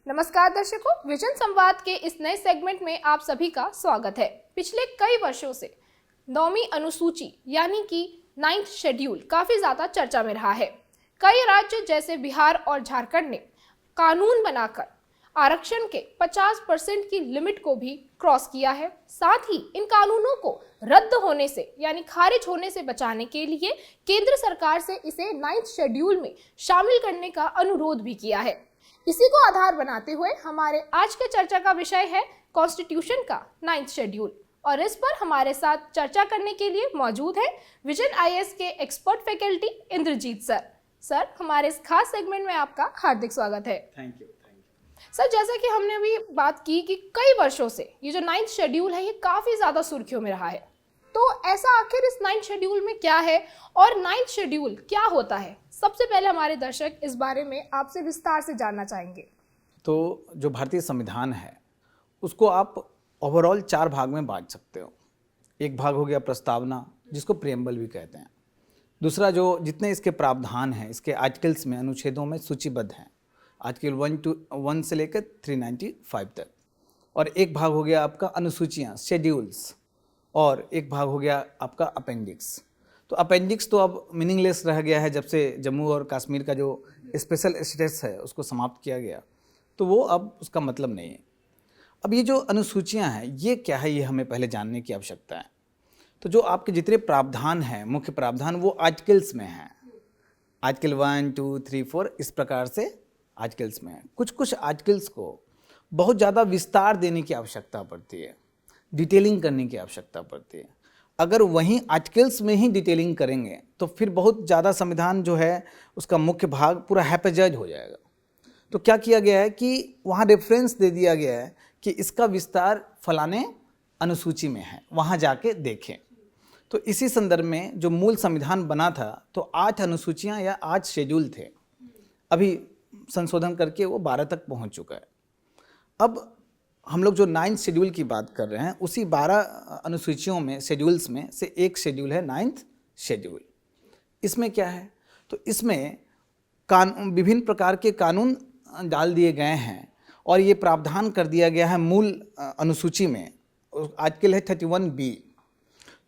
नमस्कार दर्शकों, विजन संवाद के इस नए सेगमेंट में आप सभी का स्वागत है। पिछले कई वर्षों से 9वीं अनुसूची यानी कि 9th शेड्यूल काफी ज्यादा चर्चा में रहा है। कई राज्य जैसे बिहार और झारखंड ने कानून बनाकर आरक्षण के 50% की लिमिट को भी क्रॉस किया है। साथ ही इन कानूनों को रद्द होने से यानी खारिज होने से बचाने के लिए केंद्र सरकार से इसे 9th शेड्यूल में शामिल करने का अनुरोध भी किया है। इसी को आधार बनाते हुए हमारे आज के चर्चा का विषय है कॉन्स्टिट्यूशन का 9th शेड्यूल, और इस पर हमारे साथ चर्चा करने के लिए मौजूद है विजन आईएएस के expert faculty Indrajeet sir. Sir, हमारे इस खास सेगमेंट में आपका हार्दिक स्वागत है। Thank you. सर, जैसा कि हमने अभी बात की कि कई वर्षों से ये जो 9th शेड्यूल है ये काफी ज्यादा सुर्खियों में रहा है, तो ऐसा आखिर इस 9th शेड्यूल में क्या है और 9th शेड्यूल क्या होता है? सबसे पहले हमारे दर्शक इस बारे में आपसे विस्तार से जानना चाहेंगे। तो जो भारतीय संविधान है उसको आप ओवरऑल 4 भाग में बांट सकते हो। एक भाग हो गया प्रस्तावना, जिसको प्रियम्बल भी कहते हैं। दूसरा, जो जितने इसके प्रावधान हैं इसके आर्टिकल्स में, अनुच्छेदों में सूचीबद्ध हैं, आर्टिकल 1 से लेकर 395 तक। और एक भाग हो गया आपका अनुसूचियाँ, शेड्यूल्स, और एक भाग हो गया आपका अपेंडिक्स। तो अपेंडिक्स तो अब मीनिंगलेस रह गया है जब से जम्मू और कश्मीर का जो स्पेशल स्टेटस है उसको समाप्त किया गया, तो वो अब उसका मतलब नहीं है। अब ये जो अनुसूचियां हैं ये क्या है, ये हमें पहले जानने की आवश्यकता है। तो जो आपके जितने प्रावधान हैं, मुख्य प्रावधान, वो आर्टिकल्स में हैं। आर्टिकल 1, 2, 3, 4 इस प्रकार से आर्टिकल्स में हैं। कुछ आर्टिकल्स को बहुत ज़्यादा विस्तार देने की आवश्यकता पड़ती है, डिटेलिंग करने की आवश्यकता पड़ती है। अगर वहीं आर्टिकल्स में ही डिटेलिंग करेंगे तो फिर बहुत ज़्यादा संविधान जो है उसका मुख्य भाग पूरा हैपेजाइज हो जाएगा। तो क्या किया गया है कि वहाँ रेफरेंस दे दिया गया है कि इसका विस्तार फलाने अनुसूची में है, वहाँ जाके देखें। तो इसी संदर्भ में जो मूल संविधान बना था तो 8 अनुसूचियाँ या 8 शेड्यूल थे। अभी संशोधन करके वो 12 तक पहुँच चुका है। अब हम लोग जो 9th शेड्यूल की बात कर रहे हैं उसी 12 अनुसूचियों में, शेड्यूल्स में से एक शेड्यूल है 9th शेड्यूल। इसमें क्या है, तो इसमें विभिन्न प्रकार के कानून डाल दिए गए हैं और ये प्रावधान कर दिया गया है मूल अनुसूची में। आर्टिकल है 31B।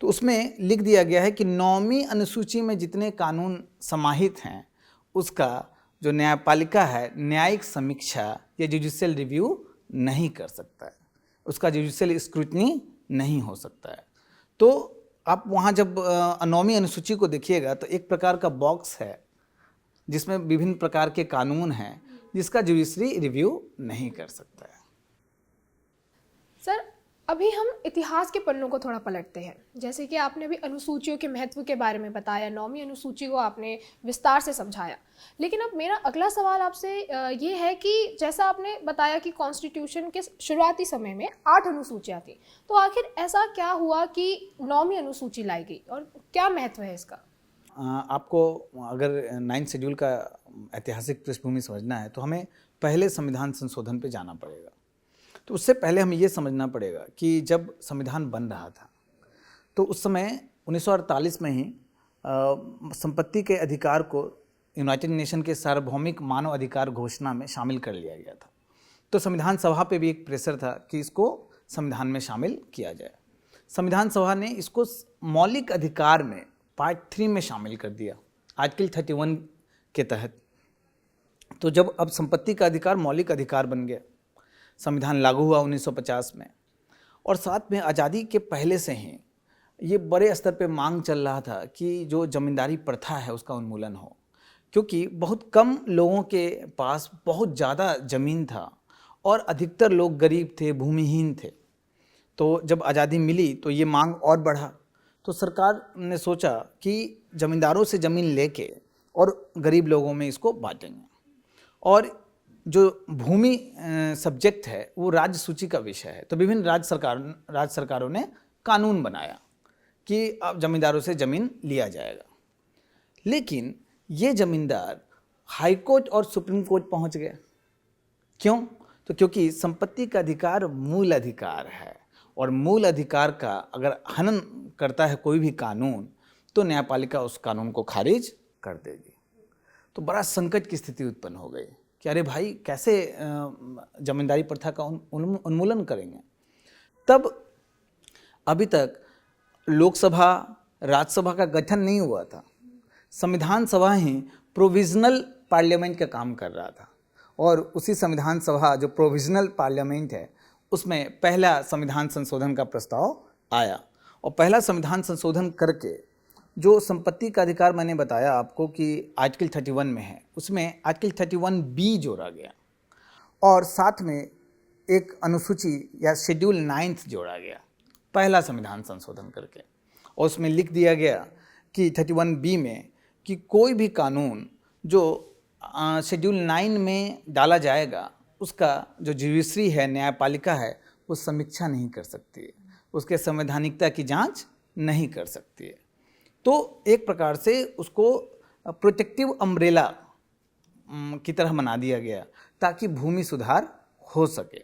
तो उसमें लिख दिया गया है कि 9वीं अनुसूची में जितने कानून समाहित हैं उसका जो न्यायपालिका है न्यायिक समीक्षा या जुडिशियल रिव्यू नहीं कर सकता है, उसका जुडिशियल स्क्रूटनी नहीं हो सकता है। तो आप वहाँ जब 9वीं अनुसूची को देखिएगा तो एक प्रकार का बॉक्स है जिसमें विभिन्न प्रकार के कानून हैं जिसका जुडिशरी रिव्यू नहीं कर सकता है। सर, अभी हम इतिहास के पन्नों को थोड़ा पलटते हैं। जैसे कि आपने अभी अनुसूचियों के महत्व के बारे में बताया, 9वीं अनुसूची को आपने विस्तार से समझाया, लेकिन अब मेरा अगला सवाल आपसे ये है कि जैसा आपने बताया कि कॉन्स्टिट्यूशन के शुरुआती समय में 8 अनुसूचियाँ थी, तो आखिर ऐसा क्या हुआ कि 9वीं अनुसूची लाई गई और क्या महत्व है इसका? आपको अगर 9th शेड्यूल का ऐतिहासिक पृष्ठभूमि समझना है तो हमें पहले संविधान संशोधन पे जाना पड़ेगा। तो उससे पहले हमें ये समझना पड़ेगा कि जब संविधान बन रहा था तो उस समय 1948 में ही संपत्ति के अधिकार को यूनाइटेड नेशन के सार्वभौमिक मानव अधिकार घोषणा में शामिल कर लिया गया था। तो संविधान सभा पे भी एक प्रेशर था कि इसको संविधान में शामिल किया जाए। संविधान सभा ने इसको मौलिक अधिकार में पार्ट 3 में शामिल कर दिया, आर्टिकल 31 के तहत। तो जब अब संपत्ति का अधिकार मौलिक अधिकार बन गया, संविधान लागू हुआ 1950 में, और साथ में आज़ादी के पहले से ही ये बड़े स्तर पे मांग चल रहा था कि जो जमींदारी प्रथा है उसका उन्मूलन हो, क्योंकि बहुत कम लोगों के पास बहुत ज़्यादा ज़मीन था और अधिकतर लोग गरीब थे, भूमिहीन थे। तो जब आज़ादी मिली तो ये मांग और बढ़ा। तो सरकार ने सोचा कि ज़मींदारों से ज़मीन लेके और गरीब लोगों में इसको बांटेंगे, और जो भूमि सब्जेक्ट है वो राज्य सूची का विषय है। तो विभिन्न राज्य सरकारों ने कानून बनाया कि अब जमींदारों से ज़मीन लिया जाएगा। लेकिन ये ज़मींदार हाई कोर्ट और सुप्रीम कोर्ट पहुंच गए। क्यों? तो क्योंकि संपत्ति का अधिकार मूल अधिकार है और मूल अधिकार का अगर हनन करता है कोई भी कानून, तो न्यायपालिका उस कानून को खारिज कर देगी। तो बड़ा संकट की स्थिति उत्पन्न हो गई कि अरे भाई कैसे जमींदारी प्रथा का उन्मूलन करेंगे। तब अभी तक लोकसभा राज्यसभा का गठन नहीं हुआ था, संविधान सभा ही प्रोविजनल पार्लियामेंट का काम कर रहा था। और उसी संविधान सभा जो प्रोविजनल पार्लियामेंट है, उसमें पहला संविधान संशोधन का प्रस्ताव आया। और पहला संविधान संशोधन करके जो संपत्ति का अधिकार मैंने बताया आपको कि आर्टिकल 31 में है, उसमें आर्टिकल 31B जोड़ा गया और साथ में एक अनुसूची या शेड्यूल 9 जोड़ा गया पहला संविधान संशोधन करके। और उसमें लिख दिया गया कि 31B में कि कोई भी कानून जो शेड्यूल 9 में डाला जाएगा, उसका जो जुडिशरी है, न्यायपालिका है, वो समीक्षा नहीं कर सकती है, उसके संवैधानिकता की जांच नहीं कर सकती है। तो एक प्रकार से उसको प्रोटेक्टिव अम्ब्रेला की तरह बना दिया गया ताकि भूमि सुधार हो सके।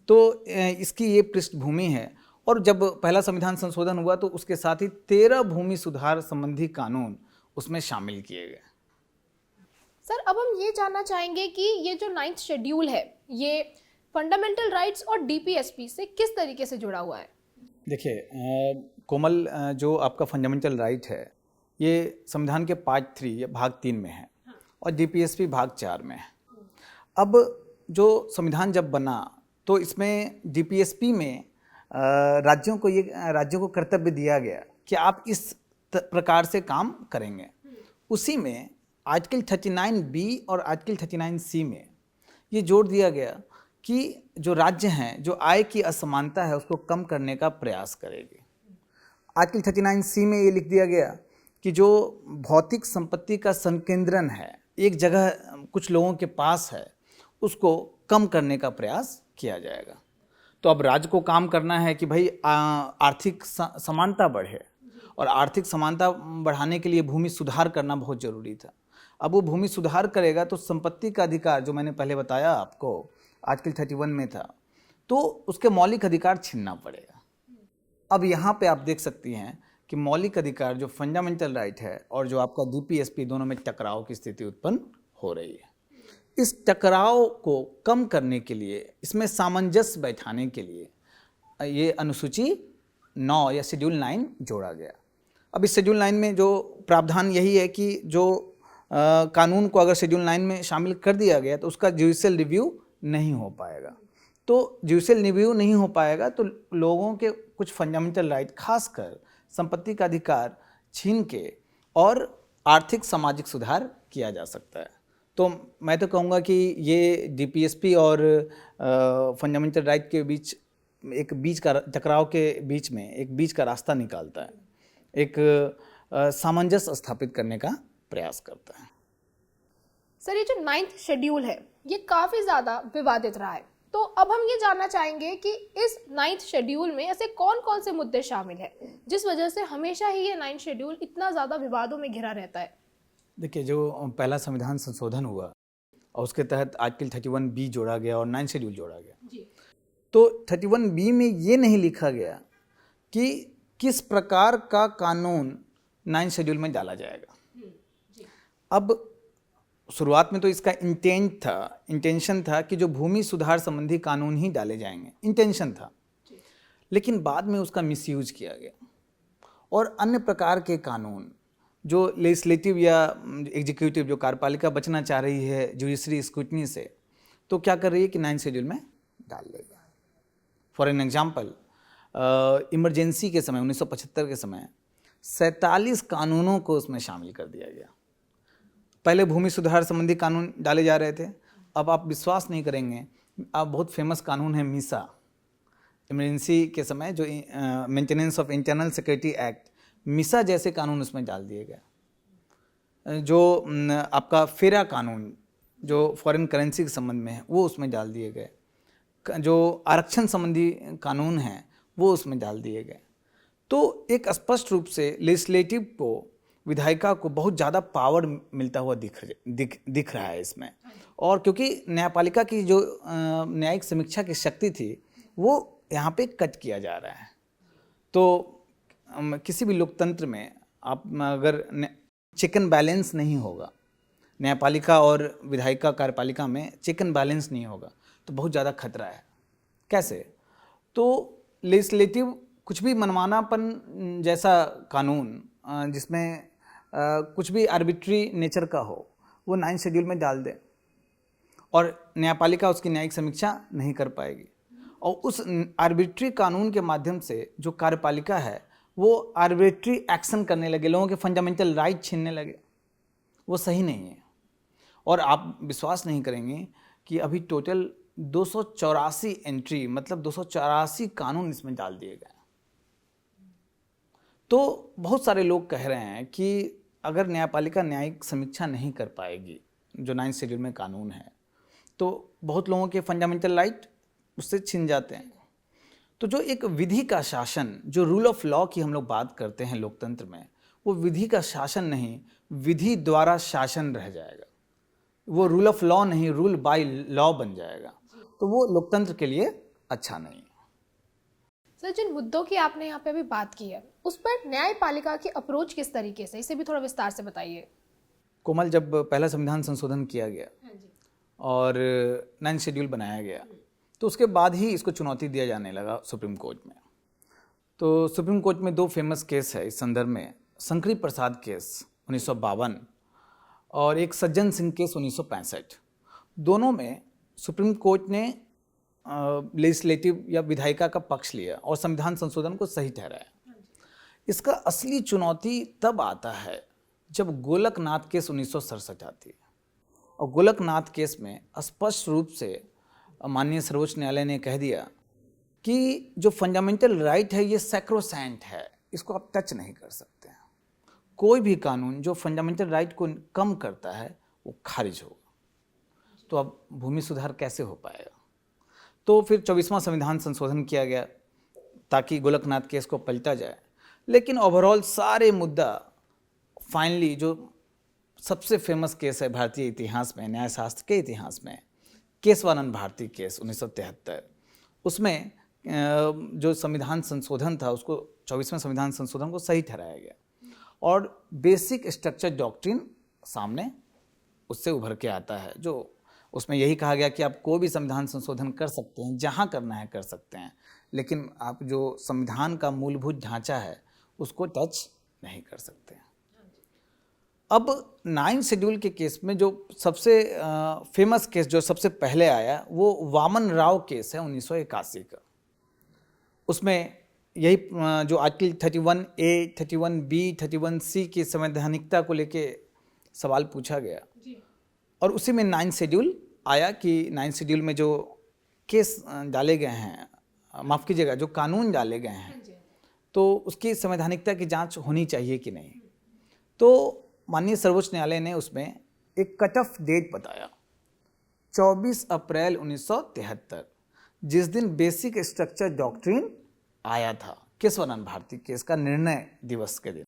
तो इसकी ये पृष्ठभूमि है। और जब पहला संविधान संशोधन हुआ तो उसके साथ ही 13 भूमि सुधार संबंधी कानून उसमें शामिल किए गए। सर, अब हम ये जानना चाहेंगे कि ये जो 9th शेड्यूल है, ये फंडामेंटल राइट्स और डीपीएसपी से किस तरीके से जुड़ा हुआ है? देखिए कोमल, जो आपका फंडामेंटल राइट है, ये संविधान के पार्ट 3 या भाग 3 में है और डीपीएसपी भाग 4 में है। अब जो संविधान जब बना तो इसमें डीपीएसपी में राज्यों को कर्तव्य दिया गया कि आप इस प्रकार से काम करेंगे। उसी में आर्टिकल 39B और आर्टिकल 39C में ये जोड़ दिया गया कि जो राज्य हैं, जो आय की असमानता है उसको कम करने का प्रयास करेगी। आर्टिकल 39C में ये लिख दिया गया कि जो भौतिक संपत्ति का संकेंद्रण है, एक जगह कुछ लोगों के पास है, उसको कम करने का प्रयास किया जाएगा। तो अब राज्य को काम करना है कि भाई आर्थिक समानता बढ़े, और आर्थिक समानता बढ़ाने के लिए भूमि सुधार करना बहुत ज़रूरी था। अब वो भूमि सुधार करेगा तो संपत्ति का अधिकार, जो मैंने पहले बताया आपको आर्टिकल 31 में था, तो उसके मौलिक अधिकार छीनना पड़ेगा। अब यहाँ पे आप देख सकती हैं कि मौलिक अधिकार जो फंडामेंटल राइट है और जो आपका डीपीएसपी, दोनों में टकराव की स्थिति उत्पन्न हो रही है। इस टकराव को कम करने के लिए, इसमें सामंजस्य बैठाने के लिए ये अनुसूची 9 या शेड्यूल 9 जोड़ा गया। अब इस शेड्यूल 9 में जो प्रावधान यही है कि जो कानून को अगर शेड्यूल 9 में शामिल कर दिया गया तो उसका जुडिशियल रिव्यू नहीं हो पाएगा। तो जुडिशियल रिव्यू नहीं हो पाएगा तो लोगों के कुछ फंडामेंटल राइट, खासकर संपत्ति का अधिकार छीन के और आर्थिक सामाजिक सुधार किया जा सकता है। तो मैं तो कहूँगा कि ये डीपीएसपी और फंडामेंटल राइट के बीच का टकराव के बीच में एक बीच का रास्ता निकालता है, एक सामंजस्य स्थापित करने का प्रयास करता है। सर, ये जो 9th शेड्यूल है, ये काफ़ी ज़्यादा विवादित रहा है। तो अब हम ये जानना चाहेंगे कि इस 9th शेड्यूल में ऐसे कौन कौन से मुद्दे शामिल हैं जिस वजह से हमेशा ही ये 9th शेड्यूल इतना ज़्यादा विवादों में घिरा रहता है? देखिए, जो पहला संविधान संशोधन हुआ और उसके तहत आर्टिकल 31B जोड़ा गया और 9th शेड्यूल जोड़ा गया जी। तो 31B में ये नहीं लिखा गया कि किस प्रकार का कानून 9th शेड्यूल में डाला जाएगा। अब शुरुआत में तो इसका इंटेंशन था कि जो भूमि सुधार संबंधी कानून ही डाले जाएंगे, इंटेंशन था। लेकिन बाद में उसका मिसयूज किया गया और अन्य प्रकार के कानून जो लेजिस्लेटिव या एग्जीक्यूटिव, जो कार्यपालिका बचना चाह रही है जुडिशरी स्क्रूटनी से, तो क्या कर रही है कि 9th शेड्यूल में डाल लेगा। फॉर एन एग्जाम्पल, इमरजेंसी के समय 1975 के समय 47 कानूनों को उसमें शामिल कर दिया गया। पहले भूमि सुधार संबंधी कानून डाले जा रहे थे, अब आप विश्वास नहीं करेंगे, अब बहुत फेमस कानून है मीसा, इमरजेंसी के समय जो maintenance of internal security act, Misa जैसे कानून उसमें डाल दिए गए। जो आपका फेरा कानून जो फॉरेन करेंसी के संबंध में है वो उसमें डाल दिए गए। जो आरक्षण संबंधी कानून हैं वो उसमें डाल दिए गए। तो एक स्पष्ट रूप से लेजिस्लेटिव को, विधायिका को बहुत ज़्यादा पावर मिलता हुआ दिख रहा है इसमें। और क्योंकि न्यायपालिका की जो न्यायिक समीक्षा की शक्ति थी वो यहाँ पे कट किया जा रहा है। तो किसी भी लोकतंत्र में आप अगर चेक एंड बैलेंस नहीं होगा, न्यायपालिका और विधायिका कार्यपालिका में चेक एंड बैलेंस नहीं होगा तो बहुत ज़्यादा खतरा है। कैसे? तो लेजिस्लेटिव कुछ भी मनमानापन जैसा कानून जिसमें कुछ भी आर्बिट्री नेचर का हो वो 9 शेड्यूल में डाल दे और न्यायपालिका उसकी न्यायिक समीक्षा नहीं कर पाएगी, और उस आर्बिट्री कानून के माध्यम से जो कार्यपालिका है वो आर्बिट्री एक्शन करने लगे, लोगों के फंडामेंटल राइट छीनने लगे। वो सही नहीं है। और आप विश्वास नहीं करेंगे कि अभी टोटल 284 एंट्री, मतलब 284 कानून इसमें डाल दिए गए। तो बहुत सारे लोग कह रहे हैं कि अगर न्यायपालिका न्यायिक समीक्षा नहीं कर पाएगी जो 9 शेड्यूल में कानून है तो बहुत लोगों के फंडामेंटल राइट उससे छिन जाते हैं। तो जो एक विधि का शासन, जो रूल ऑफ लॉ की हम लोग बात करते हैं लोकतंत्र में, वो विधि का शासन नहीं, विधि द्वारा शासन रह जाएगा। वो रूल ऑफ लॉ नहीं, रूल बाय लॉ बन जाएगा। तो वो लोकतंत्र के लिए अच्छा नहीं है। सर, जिन मुद्दों की आपने यहाँ पे अभी बात की है उस पर न्यायपालिका की अप्रोच किस तरीके से, इसे भी थोड़ा विस्तार से बताइए। कोमल, जब पहला संविधान संशोधन किया गया और 9 शेड्यूल बनाया गया तो उसके बाद ही इसको चुनौती दिया जाने लगा सुप्रीम कोर्ट में। तो सुप्रीम कोर्ट में 2 फेमस केस है इस संदर्भ में, शंकरी प्रसाद केस 1952 और एक सज्जन सिंह केस 1965। दोनों में सुप्रीम कोर्ट ने लेजिस्लेटिव या विधायिका का पक्ष लिया और संविधान संशोधन को सही ठहराया। इसका असली चुनौती तब आता है जब गोलकनाथ केस 1967 आती है। और गोलकनाथ केस में स्पष्ट रूप से माननीय सर्वोच्च न्यायालय ने कह दिया कि जो फंडामेंटल राइट है ये सैक्रोसैंट है, इसको आप टच नहीं कर सकते हैं। कोई भी कानून जो फंडामेंटल राइट को कम करता है वो खारिज होगा। तो अब भूमि सुधार कैसे हो पाएगा? तो फिर 24वां संविधान संशोधन किया गया ताकि गोलकनाथ केस को पलटा जाए। लेकिन ओवरऑल सारे मुद्दा फाइनली जो सबसे फेमस केस है भारतीय इतिहास में, न्यायशास्त्र के इतिहास में, केशवानंद भारती केस 1973, उसमें जो संविधान संशोधन था उसको 24वें संविधान संशोधन को सही ठहराया गया और बेसिक स्ट्रक्चर डॉक्ट्रिन सामने उससे उभर के आता है। जो उसमें यही कहा गया कि आप कोई भी संविधान संशोधन कर सकते हैं, जहाँ करना है कर सकते हैं, लेकिन आप जो संविधान का मूलभूत ढांचा है उसको टच नहीं कर सकते। अब 9 शेड्यूल के केस में जो सबसे फेमस केस जो सबसे पहले आया वो वामन राव केस है 1981 का। उसमें यही जो आर्टिकल 31A, 31B, 31C की संवैधानिकता को लेके सवाल पूछा गया और उसी में 9 शेड्यूल आया कि 9 शेड्यूल में जो केस डाले गए हैं, माफ़ कीजिएगा, जो कानून डाले गए हैं तो उसकी संवैधानिकता की जांच होनी चाहिए कि नहीं। तो माननीय सर्वोच्च न्यायालय ने उसमें एक कट ऑफ डेट बताया 24 अप्रैल 1973, जिस दिन बेसिक स्ट्रक्चर डॉक्ट्रिन आया था, केशवानंद भारती केस का निर्णय दिवस के दिन।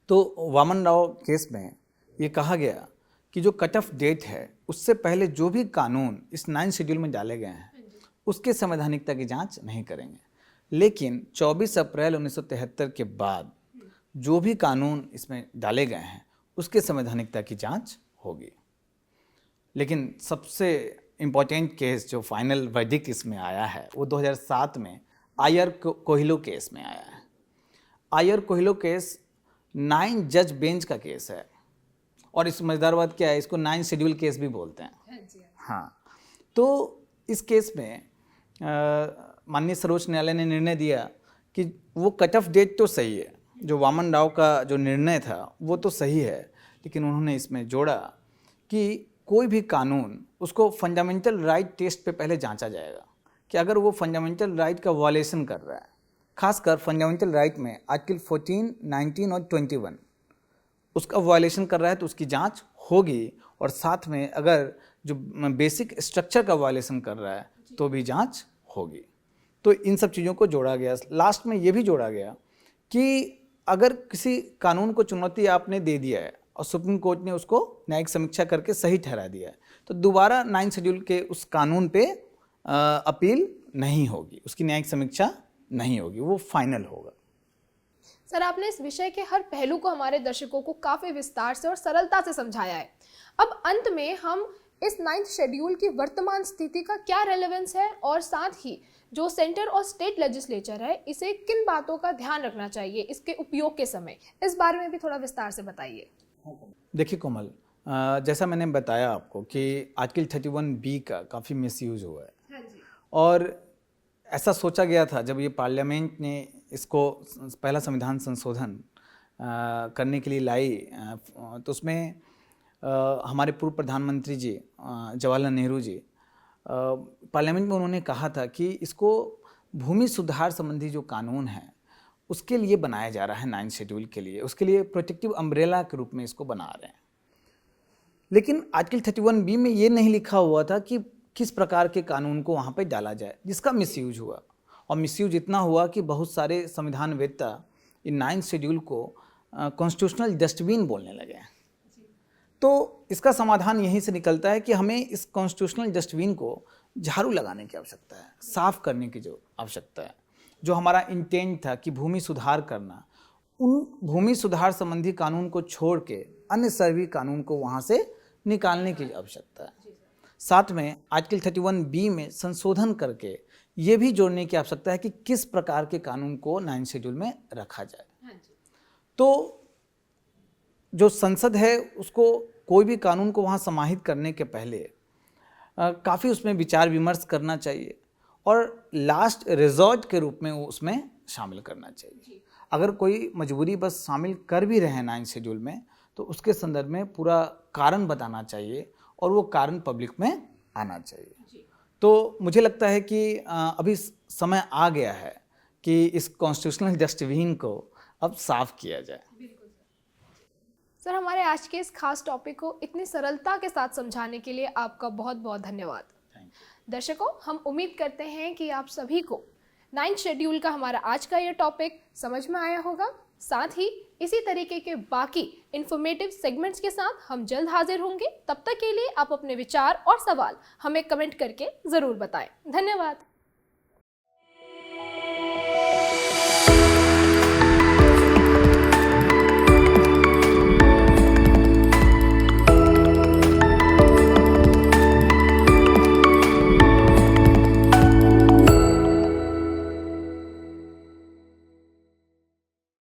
तो वामन राव केस में ये कहा गया कि जो कट ऑफ डेट है उससे पहले जो भी कानून इस 9 शेड्यूल में डाले गए हैं उसके संवैधानिकता की जांच नहीं करेंगे, लेकिन 24 अप्रैल 1973 के बाद जो भी कानून इसमें डाले गए हैं उसके संवैधानिकता की जांच होगी। लेकिन सबसे इम्पोर्टेंट केस जो फाइनल वर्डिक्ट इसमें आया है वो 2007 में आयर कोहिलो केस में आया है। आयर कोहिलो केस 9 जज बेंच का केस है और इस मजेदार बात क्या है, इसको 9 शेड्यूल केस भी बोलते हैं। हाँ, तो इस केस में माननीय सर्वोच्च न्यायालय ने निर्णय दिया कि वो कट ऑफ डेट तो सही है, जो वामन राव का जो निर्णय था वो तो सही है, लेकिन उन्होंने इसमें जोड़ा कि कोई भी कानून उसको फंडामेंटल राइट टेस्ट पे पहले जांचा जाएगा कि अगर वो फंडामेंटल राइट का वायलेशन कर रहा है, खासकर फंडामेंटल राइट में आर्टिकल 14, 19 और 21 उसका वायलेशन कर रहा है तो उसकी जांच होगी, और साथ में अगर जो बेसिक स्ट्रक्चर का वायलेशन कर रहा है तो भी जांच होगी। तो इन सब चीज़ों को जोड़ा गया। लास्ट में ये भी जोड़ा गया कि अगर किसी कानून को चुनौती आपने दे दिया है और सुप्रीम कोर्ट ने उसको न्यायिक समीक्षा करके सही ठहरा दिया है तो दोबारा 9 शेड्यूल के उस कानून पे अपील नहीं होगी, उसकी न्यायिक समीक्षा नहीं होगी, वो फाइनल होगा। सर, आपने इस विषय के हर पहलू को हमारे दर्शकों को काफी विस्तार से और सरलता से समझाया है। अब अंत में हम इस 9th शेड्यूल की वर्तमान स्थिति का क्या रेलेवेंस है और साथ ही जो सेंटर और स्टेट लेजिस्लेचर है इसे किन बातों का ध्यान रखना चाहिए इसके उपयोग के समय, इस बारे में भी थोड़ा विस्तार से बताइए। देखिए कोमल, जैसा मैंने बताया आपको कि आर्टिकल 31B का काफ़ी मिसयूज हुआ है। हाँ जी। और ऐसा सोचा गया था जब ये पार्लियामेंट ने इसको पहला संविधान संशोधन करने के लिए लाई, तो उसमें हमारे पूर्व प्रधानमंत्री जी जवाहरलाल नेहरू जी पार्लियामेंट में उन्होंने कहा था कि इसको भूमि सुधार संबंधी जो कानून है उसके लिए बनाया जा रहा है 9th शेड्यूल के लिए, उसके लिए प्रोटेक्टिव अम्ब्रेला के रूप में इसको बना रहे हैं। लेकिन आर्टिकल 31B में ये नहीं लिखा हुआ था कि किस प्रकार के कानून को वहाँ पे डाला जाए, जिसका मिसयूज हुआ। और मिसयूज इतना हुआ कि बहुत सारे संविधानवेत्ता इन 9th शेड्यूल को कॉन्स्टिट्यूशनल डस्टबिन बोलने लगे। तो इसका समाधान यहीं से निकलता है कि हमें इस कॉन्स्टिट्यूशनल डस्टबिन को झाड़ू लगाने की आवश्यकता है, साफ करने की जो आवश्यकता है। जो हमारा इंटेंट था कि भूमि सुधार करना, उन भूमि सुधार संबंधी कानून को छोड़ के अन्य सभी कानून को वहाँ से निकालने की आवश्यकता है। साथ में आर्टिकल 31B में संशोधन करके ये भी जोड़ने की आवश्यकता है कि किस प्रकार के कानून को 9th शेड्यूल में रखा जाए। तो जो संसद है उसको कोई भी कानून को वहाँ समाहित करने के पहले काफ़ी उसमें विचार विमर्श करना चाहिए और लास्ट रिजॉर्ट के रूप में वो उसमें शामिल करना चाहिए। अगर कोई मजबूरी बस शामिल कर भी रहे हैं 9th शेड्यूल में तो उसके संदर्भ में पूरा कारण बताना चाहिए और वो कारण पब्लिक में आना चाहिए। तो मुझे लगता है कि अभी समय आ गया है कि इस कॉन्स्टिट्यूशनल डस्टबिन को अब साफ किया जाए। सर, हमारे आज के इस खास टॉपिक को इतनी सरलता के साथ समझाने के लिए आपका बहुत बहुत धन्यवाद। दर्शकों, हम उम्मीद करते हैं कि आप सभी को 9th शेड्यूल का हमारा आज का ये टॉपिक समझ में आया होगा। साथ ही इसी तरीके के बाकी इंफॉर्मेटिव सेगमेंट्स के साथ हम जल्द हाजिर होंगे। तब तक के लिए आप अपने विचार और सवाल हमें कमेंट करके ज़रूर बताएं। धन्यवाद।